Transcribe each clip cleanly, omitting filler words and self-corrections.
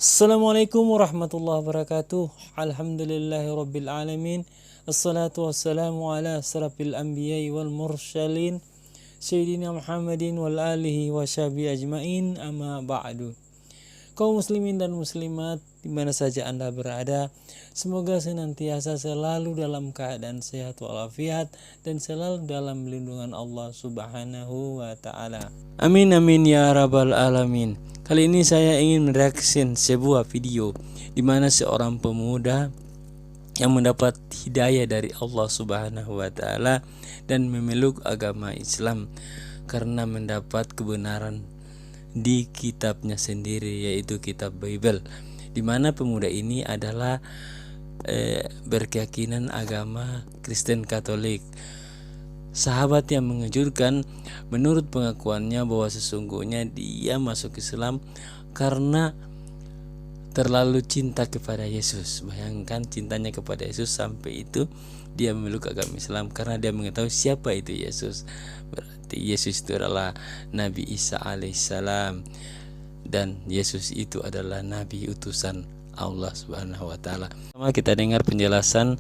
Assalamualaikum warahmatullahi wabarakatuh. Alhamdulillahirabbil alamin. Assalatu wassalamu ala asrafil anbiya'i wal mursalin Sayyidina Muhammadin wal alihi wa sahbihi ajmain, amma ba'du. Kaum muslimin dan muslimat di mana saja Anda berada, semoga senantiasa selalu dalam keadaan sehat walafiat dan selalu dalam lindungan Allah Subhanahu wa taala. Amin amin ya rabbal alamin. Kali ini saya ingin mereaction sebuah video di mana seorang pemuda yang mendapat hidayah dari Allah Subhanahu wa taala dan memeluk agama Islam karena mendapat kebenaran di kitabnya sendiri, yaitu kitab Bible, di mana pemuda ini adalah berkeyakinan agama Kristen Katolik. Sahabat yang mengejutkan, menurut pengakuannya bahwa sesungguhnya dia masuk Islam karena terlalu cinta kepada Yesus. Bayangkan cintanya kepada Yesus sampai itu dia memeluk agama Islam karena dia mengetahui siapa itu Yesus. Berarti Yesus itu adalah Nabi Isa alaihissalam, dan Yesus itu adalah Nabi utusan Allah Subhanahu wa taala. Pertama kita dengar penjelasan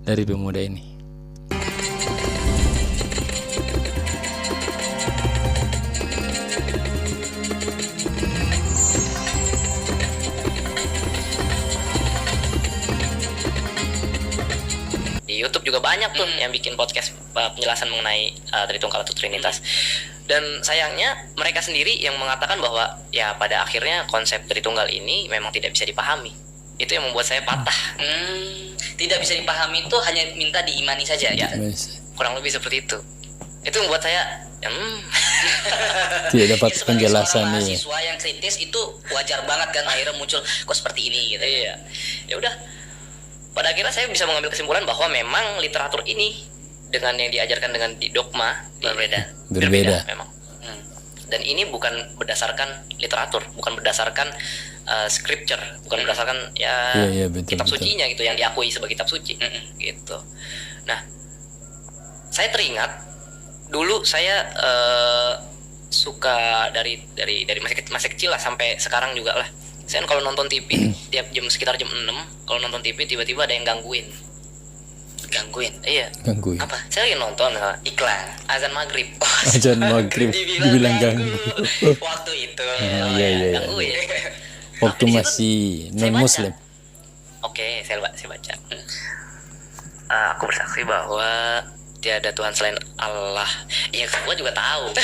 dari pemuda ini. YouTube juga banyak tuh yang bikin podcast penjelasan mengenai Tritunggal atau Trinitas. Dan sayangnya mereka sendiri yang mengatakan bahwa ya pada akhirnya konsep Tritunggal ini memang tidak bisa dipahami. Itu yang membuat saya patah. Tidak bisa dipahami itu hanya minta diimani saja ya. Kurang lebih seperti itu. Itu membuat saya tidak dapat Ya, penjelasan nih. Mahasiswa yang kritis itu wajar banget kan akhirnya muncul kok seperti ini gitu. Iya. Ya udah. Pada akhirnya saya bisa mengambil kesimpulan bahwa memang literatur ini dengan yang diajarkan dengan di dogma berbeda memang. Dan ini bukan berdasarkan literatur, bukan berdasarkan scripture, bukan berdasarkan betul, kitab sucinya gitu yang diakui sebagai kitab suci gitu. Nah, saya teringat dulu saya suka dari masih kecil lah sampai sekarang juga lah. Saya kalau nonton TV tiap sekitar jam 6 kalau nonton TV tiba-tiba ada yang gangguin. Iya. Gangguin. Apa? Saya lagi nonton iklan azan maghrib. Azan maghrib dibilang ganggu. Waktu itu. Iya. Gangguin. Waktu masih non muslim. Oke, saya baca. Aku bersaksi bahwa tiada Tuhan selain Allah. Iya, gua juga tahu.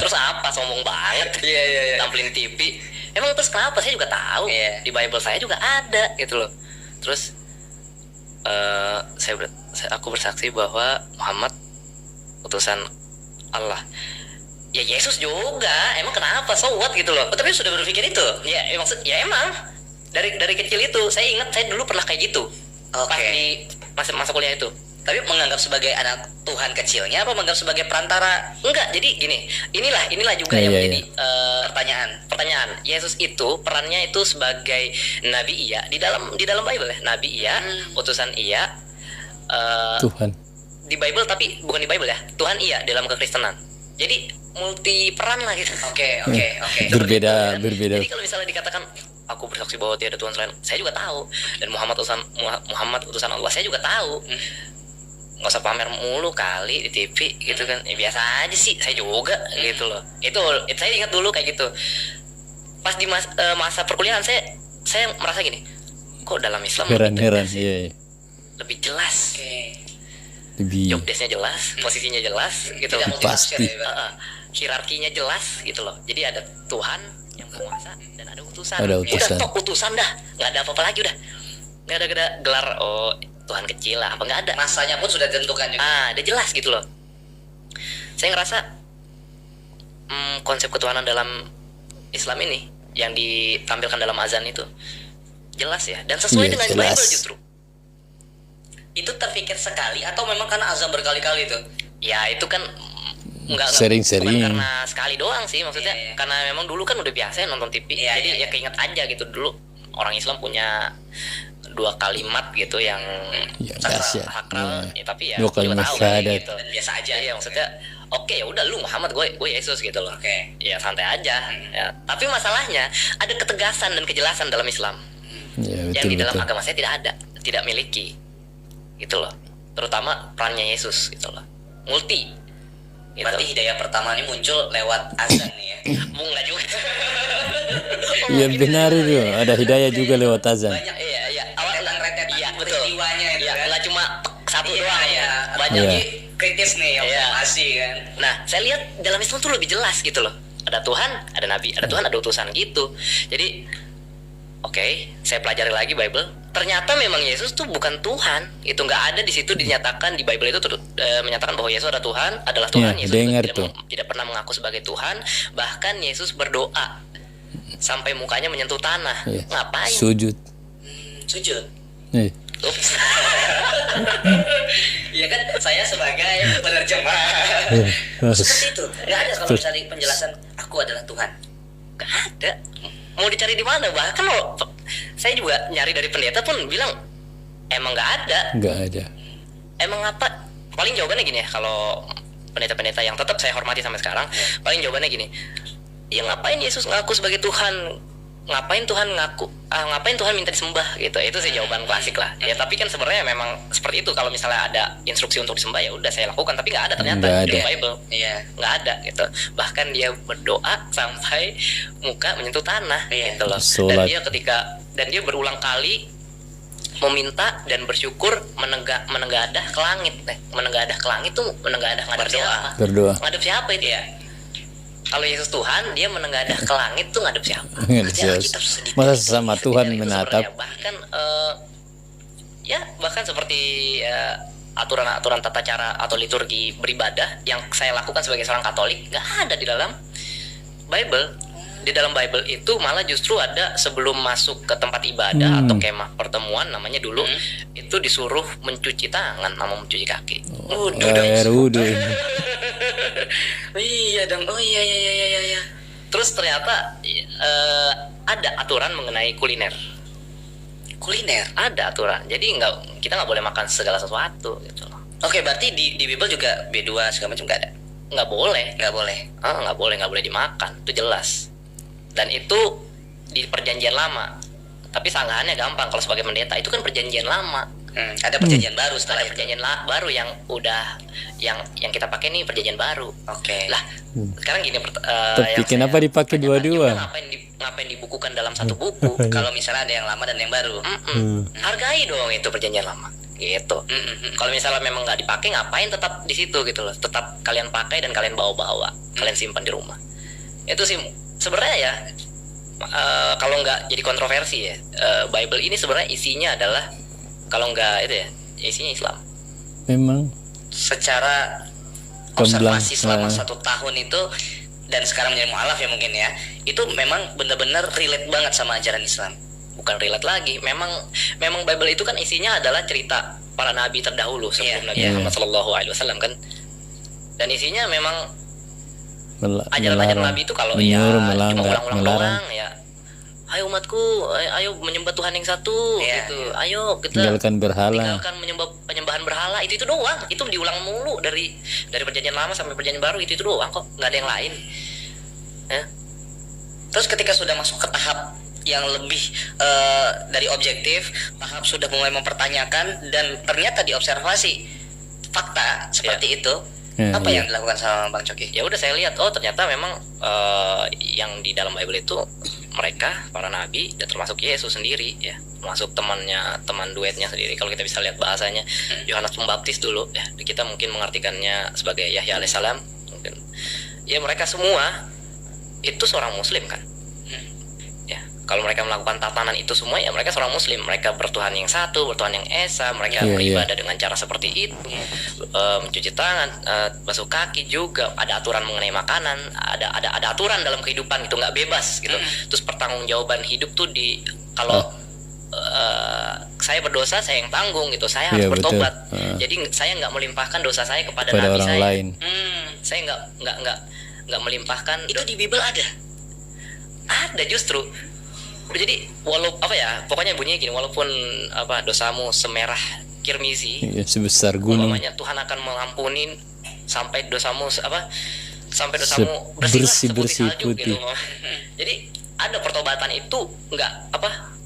Terus apa, sombong banget. Iya. Tampilin TV. Emang terus kenapa? Saya juga tahu. Di Bible saya juga ada gitu loh. Terus aku bersaksi bahwa Muhammad utusan Allah. Ya Yesus juga. Emang kenapa? So what gitu loh. Tapi sudah berpikir itu? Ya emang dari kecil itu saya ingat saya dulu pernah kayak gitu. Pas di masa kuliah itu. Tapi menganggap sebagai anak Tuhan kecilnya apa menganggap sebagai perantara? Enggak, jadi gini, inilah juga yang menjadi pertanyaan. Yesus itu perannya itu sebagai nabi iya di dalam Bible ya, nabi iya, utusan iya, Tuhan di Bible, tapi bukan di Bible ya, Tuhan iya dalam kekristenan. Jadi multi peran lah gitu. Oke. berbeda. Jadi kalau misalnya dikatakan aku bersaksi bahwa tiada Tuhan selain, saya juga tahu, dan Muhammad utusan Allah saya juga tahu. Nggak usah pamer mulu kali di TV gitu kan, ya biasa aja sih, saya juga gitu loh. Itu saya ingat dulu kayak gitu. Pas di masa perkuliahan saya merasa gini, kok dalam Islam heran iya. lebih jelas, Lebih job desk-nya jelas, posisinya jelas gitu loh. pasti. Hierarkinya jelas gitu loh. Jadi ada Tuhan yang penguasa dan ada utusan. Ada utusan. Udah utusan dah, nggak ada apa-apa lagi udah. Nggak ada gelar Tuhan kecil lah, apa nggak ada. Masanya pun sudah ditentukan juga. Udah jelas gitu loh. Saya ngerasa konsep ketuhanan dalam Islam ini yang ditampilkan dalam azan itu jelas ya, dan sesuai dengan jelas. Bible justru. Itu terpikir sekali atau memang karena azan berkali-kali itu? Ya itu kan enggak Sering-sering. bukan karena sekali doang sih maksudnya. Karena memang dulu kan udah biasa ya nonton TV. Jadi ya keinget aja gitu, dulu orang Islam punya 2 kalimat gitu yang sakral, ya, tapi ya dua kalimat tahu syahadat gitu. Biasa aja ya maksudnya oke ya udah lu Muhammad, gue Yesus gitu loh. Oke. Ya santai aja. Ya. Tapi masalahnya ada ketegasan dan kejelasan dalam Islam Ya, yang betul di dalam betul. agama saya tidak ada, tidak miliki, gitu loh. Terutama perannya Yesus gitu loh. Multi. Gitu. Berarti hidayah pertama ini muncul lewat azan nih ya. Enggak juga. Iya benar itu. Ada hidayah juga lewat azan. Banyak Iya. rentetan-rentetan Iya, betul. peristiwanya itu Iya, kan. enggak cuma satu Iya, doang iya. Banyak. Iya. Jadi kritis nih Iya. observasi kan. Nah, saya lihat dalam Islam tuh lebih jelas gitu loh. Ada Tuhan, ada Nabi, ada Tuhan, ada utusan gitu. Jadi, oke, saya pelajari lagi Bible. Ternyata memang Yesus tuh bukan Tuhan. Itu nggak ada di situ dinyatakan di Bible itu menyatakan bahwa Yesus ada Tuhan, adalah Tuhan. Iya, Yesus dengar tidak, tuh. tidak pernah mengaku sebagai Tuhan. Bahkan Yesus berdoa sampai mukanya menyentuh tanah. Iya. Ngapain? Sujud. Sujud. Iya. Ups. Iya kan saya sebagai penerjemah. Seperti itu. Nggak ada kalau misalnya penjelasan aku adalah Tuhan. Gak ada. Mau dicari di mana? Bahkan loh, saya juga nyari dari pendeta pun bilang emang nggak ada. Nggak ada. Emang apa? Paling jawabannya gini ya, kalau pendeta-pendeta yang tetap saya hormati sampai sekarang, paling jawabannya gini. Ya ngapain Yesus ngaku sebagai Tuhan? Ngapain Tuhan ngapain Tuhan minta disembah gitu? Itu sih jawaban klasik lah. Ya tapi kan sebenarnya memang seperti itu. Kalau misalnya ada instruksi untuk disembah ya udah saya lakukan, tapi nggak ada ternyata Nggak di ada. Bible. Iya. Nggak ada gitu. Bahkan dia berdoa sampai muka menyentuh tanah Iya. gitu loh. Sholat. Dan dia berulang kali meminta dan bersyukur menengadah ke langit. Menengadah ke langit tuh menengadah ngadep Berdoa. siapa? Berdoa. Ngadep siapa itu ya? Kalau Yesus Tuhan, dia menengadah ke langit tuh ngadep siapa? Nggak Berarti jelas. Alkitab sedetail Masa itu. sesama Sedetail Tuhan itu menatap? sebenarnya. Bahkan bahkan seperti aturan-aturan tata cara atau liturgi beribadah yang saya lakukan sebagai seorang Katolik nggak ada di dalam Bible. Di dalam Bible itu malah justru ada sebelum masuk ke tempat ibadah atau kemah pertemuan namanya dulu itu disuruh mencuci tangan sama mencuci kaki. Air wudhu. Iya dong. Oh iya. Terus ternyata ada aturan mengenai kuliner. Kuliner. Ada aturan. Jadi kita nggak boleh makan segala sesuatu gitu loh. Oke, berarti di Bible juga B2 segala macam nggak ada. Nggak boleh. Nggak boleh. Nggak boleh dimakan. Itu jelas. Dan itu di perjanjian lama. Tapi sanggahannya gampang kalau sebagai pendeta itu kan perjanjian lama. Ada perjanjian baru setelah Ada itu. perjanjian baru yang udah yang kita pakai nih perjanjian baru. Oke. Lah, sekarang gini Tapi kenapa dipakai tanyakan, dua-dua? ya udah ngapain dibukukan dalam satu buku? Kalau misalnya ada yang lama dan yang baru. Hargai dong itu perjanjian lama gitu. Kalau misalnya memang nggak dipakai, ngapain tetap di situ gitu loh? Tetap kalian pakai dan kalian bawa-bawa, kalian simpan di rumah. Itu sih sebenarnya ya. Kalau nggak jadi kontroversi ya, Bible ini sebenarnya isinya adalah kalau nggak itu ya, isinya Islam. Memang. Secara Gamblang. observasi selama 1 tahun itu dan sekarang menjadi mualaf ya mungkin ya, itu memang benar-benar relate banget sama ajaran Islam. Bukan relate lagi, memang Bible itu kan isinya adalah cerita para nabi terdahulu sebelum Nabi Iya. Muhammad SAW kan. Dan isinya memang ajaran-ajaran Melarang. Nabi itu kalau Menyuruh, ya melanggar, cuma ulang-ulang melarang. doang ya. Ayo umatku, ayo menyembah Tuhan yang satu Iya, gitu. iya. Ayo kita Tinggalkan berhala. tinggalkan penyembahan berhala. Itu doang. Itu diulang mulu dari perjanjian lama sampai perjanjian baru itu doang kok. Nggak ada yang lain. Ya. Terus ketika sudah masuk ke tahap yang lebih dari objektif, tahap sudah mulai mempertanyakan dan ternyata diobservasi fakta seperti itu, Ya, apa iya. yang dilakukan sama Bang Coki? Ya udah saya lihat, oh ternyata memang yang di dalam Bible itu mereka para nabi dan termasuk Yesus sendiri ya, termasuk teman duetnya sendiri. Kalau kita bisa lihat bahasanya Yohanes Pembaptis dulu ya, kita mungkin mengartikannya sebagai Yahya alaihissalam mungkin. Ya mereka semua itu seorang muslim kan. Ya, kalau mereka melakukan tatanan itu semua ya mereka seorang muslim. Mereka bertuhan yang satu, bertuhan yang esa, mereka Iya, beribadah dengan cara seperti itu. Mencuci tangan, basuh kaki juga, ada aturan mengenai makanan, ada aturan dalam kehidupan itu, nggak bebas gitu. Terus pertanggungjawaban hidup tuh kalau saya berdosa saya yang tanggung gitu, saya harus Iya, betul. bertobat. Jadi saya nggak melimpahkan dosa saya kepada Pada nabi orang saya. lain. Saya nggak melimpahkan Itu di Bible ada. ada justru. Jadi pokoknya bunyinya gini, walaupun dosamu semerah kirmizi, Iya, sebesar gunung. umpamanya Tuhan akan mengampuni sampai dosamu bersihlah bersih seputih salju putih. gitu. Jadi ada pertobatan itu nggak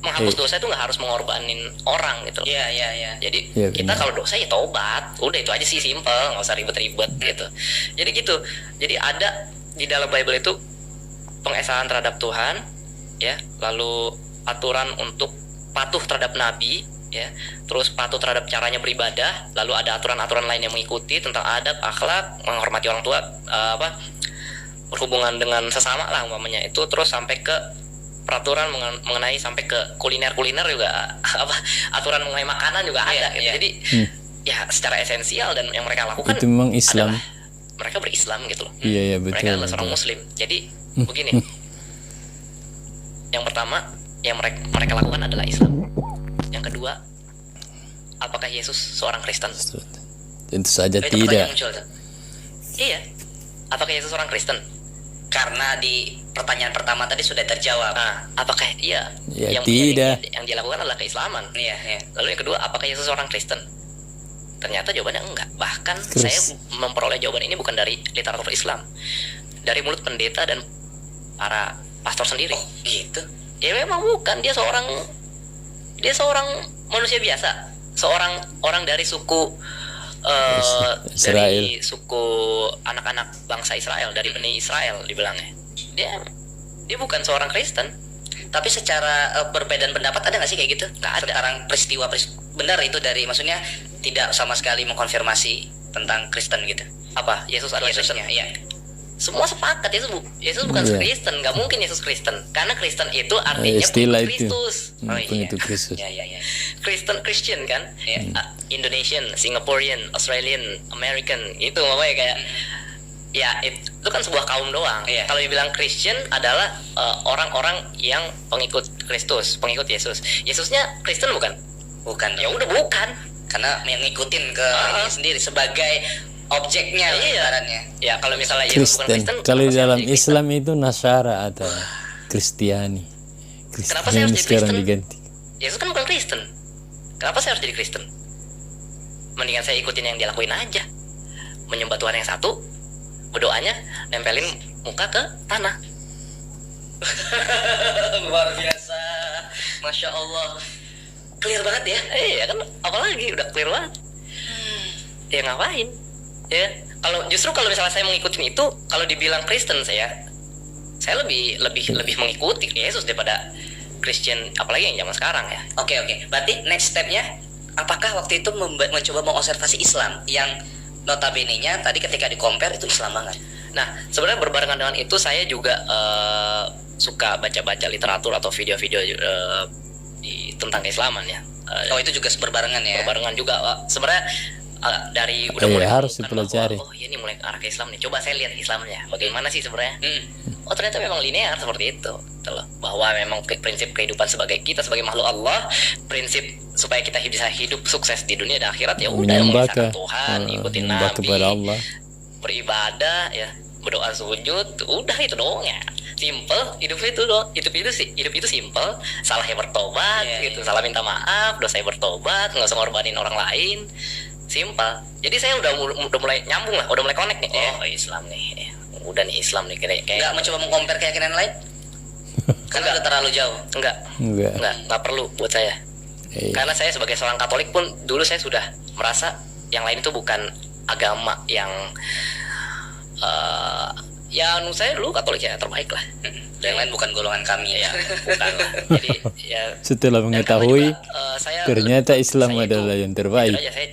menghapus dosa itu nggak harus mengorbanin orang gitu. Iya. Jadi Iya, kita benar. kalau dosa ya tobat, udah itu aja sih, simple, nggak usah ribet-ribet gitu. Jadi gitu. Jadi ada di dalam Bible itu pengesahan terhadap Tuhan, ya, lalu aturan untuk patuh terhadap Nabi, ya, terus patuh terhadap caranya beribadah, lalu ada aturan-aturan lain yang mengikuti tentang adab, akhlak, menghormati orang tua, berhubungan dengan sesama lah umpamanya itu, terus sampai ke peraturan mengenai sampai ke kuliner juga aturan mengenai makanan juga ada gitu. Jadi ya secara esensial dan yang mereka lakukan Itu memang Islam. adalah mereka berislam gitu loh. Iya Mereka betul. adalah seorang muslim. Jadi begini, yang pertama yang mereka lakukan adalah Islam. Yang kedua, apakah Yesus seorang Kristen? Tentu saja Itu pertanyaan tidak. muncul tuh. Iya. Apakah Yesus seorang Kristen? Karena di pertanyaan pertama tadi sudah terjawab. Nah, apakah iya? Ya, yang, tidak. Yang dia lakukan adalah keislaman. Iya. Lalu yang kedua, apakah Yesus seorang Kristen? Ternyata jawabannya enggak. Bahkan Terus? saya memperoleh jawaban ini bukan dari literatur Islam, dari mulut pendeta dan para pastor sendiri. Oh, gitu. Ya memang bukan, dia seorang manusia biasa, seorang orang dari suku Israel. dari suku anak-anak bangsa Israel, dari Bani Israel dibilangnya. Dia bukan seorang Kristen. Tapi secara perbedaan pendapat ada nggak sih kayak gitu? Nggak ada. Sekarang peristiwa benar itu dari, maksudnya tidak sama sekali mengkonfirmasi tentang Kristen gitu. Apa? Yesus adalah Kristen. Yesusnya, iya. Semua sepakat Yesus bukan Iya. Kristen, nggak mungkin Yesus Kristen. Karena Kristen itu artinya Istilah pengikut itu. Kristus. Pengikut Kristus. Iya. Christian kan? Iya. Indonesian, Singaporean, Australian, American, itu namanya kayak ya itu kan sebuah kaum doang. Iya. Kalau dibilang Christian adalah orang-orang yang pengikut Kristus, pengikut Yesus. Yesusnya Kristen bukan? Bukan. Ya udah bukan. Karena yang ngikutin ke ini sendiri sebagai objeknya Iya. ibaratnya. Ya kalau misalnya Yesus bukan Kristen. Kristen, Kalau di kenapa saya dalam harus jadi Kristen? Islam itu Nasara atau Kristiani. Kenapa saya harus Kristiani jadi sekarang Kristen? diganti. Yesus kan bukan Kristen. Kenapa saya harus jadi Kristen? Mendingan saya ikutin yang dia lakuin aja. Menyembah Tuhan yang satu, berdoanya nempelin muka ke tanah. Luar biasa. Masya Allah. Clear banget ya. Iya kan, apalagi udah clear banget. Ya ngapain? Ya, kalau misalnya saya mengikuti itu, kalau dibilang Kristen saya lebih mengikuti Yesus daripada Christian, apalagi yang zaman sekarang ya. Oke. Berarti next stepnya, apakah waktu itu mencoba mengobservasi Islam yang notabene-nya tadi ketika di-compare itu Islam banget? Nah, sebenarnya berbarengan dengan itu saya juga suka baca-baca literatur atau video-video tentang keislaman ya. Oh, itu juga berbarengan ya? Berbarengan juga. Sebenarnya dari udah Iya, mulai harus menemukan dipelajari. bahwa, oh ini mulai ke arah ke Islam nih. Coba saya lihat Islamnya. Bagaimana sih sebenarnya? Oh ternyata memang linear seperti itu. Gitu loh. Bahwa memang prinsip kehidupan sebagai kita sebagai makhluk Allah, prinsip supaya kita bisa hidup sukses di dunia dan akhirat ya udah Menyembah mengisahkan Tuhan, ikutin menyembah Nabi, kepada Allah. beribadah ya, berdoa sujud, udah itu doang ya. Simple, hidup itu simple, salahnya bertobat gitu, salah minta maaf, dosa bertobat, nggak usah ngorbanin orang lain, simple. Jadi saya udah mulai nyambung lah, udah mulai connect nih. Oh Islam nih, udah nih Islam nih kayak. Nggak mencoba mengcompare keyakinan lain? Karena udah terlalu jauh. Nggak perlu buat saya. Iya. Karena saya sebagai seorang Katolik pun dulu saya sudah merasa yang lain itu bukan agama yang ya menurut saya dulu Katolik ya terbaik lah. Yang lain bukan golongan kami Ya, bukan lah. Jadi ya Setelah dan karena mengetahui juga, saya ternyata Islam saya itu- adalah yang terbaik. jujur aja, saya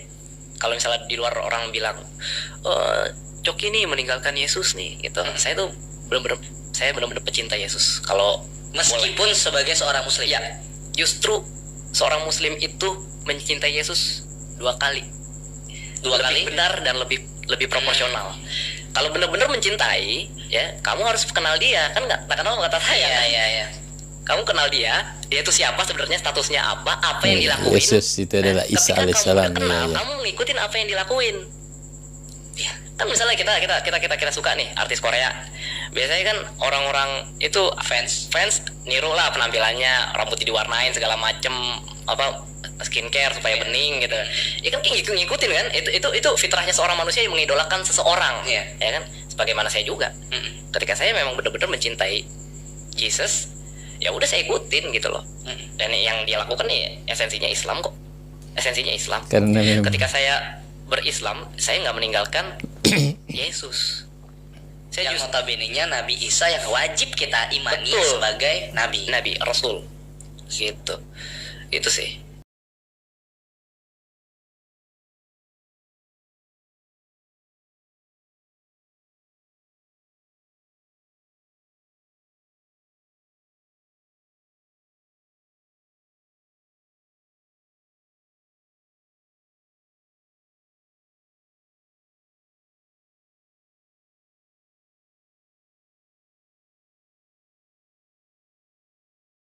kalau misalnya di luar orang bilang Coki nih meninggalkan Yesus nih gitu. Saya tuh benar-benar pecinta Yesus. Kalau meskipun sebagai seorang muslim. ya justru seorang muslim itu mencintai Yesus dua kali. Lebih benar dan lebih proporsional. Kalau benar-benar mencintai, ya kamu harus kenal dia, kan nggak kenal kata saya. Iya. Kamu kenal dia itu siapa sebenarnya, statusnya apa yang dilakuin. Yesus itu adalah Isa Ketika alaihissalam. kamu kenal, Ya. kamu ngikutin apa yang dilakuin. Ya, kan misalnya kita suka nih artis Korea. Biasanya kan orang-orang itu fans niru lah penampilannya, rambutnya diwarnain segala macem, skincare supaya bening gitu. Ya kan ngikutin kan, itu fitrahnya seorang manusia yang mengidolakan seseorang. Iya. Ya kan, sebagaimana saya juga. Ketika saya memang benar-benar mencintai Jesus, ya udah saya ikutin gitu loh. Dan yang dia lakukan ya esensinya Islam kok. Esensinya Islam. Karena memang Ketika saya berislam, saya nggak meninggalkan Yesus. Saya Yang justru notabene-nya Nabi Isa yang wajib kita imani Betul. sebagai nabi. Nabi Rasul gitu. Itu sih.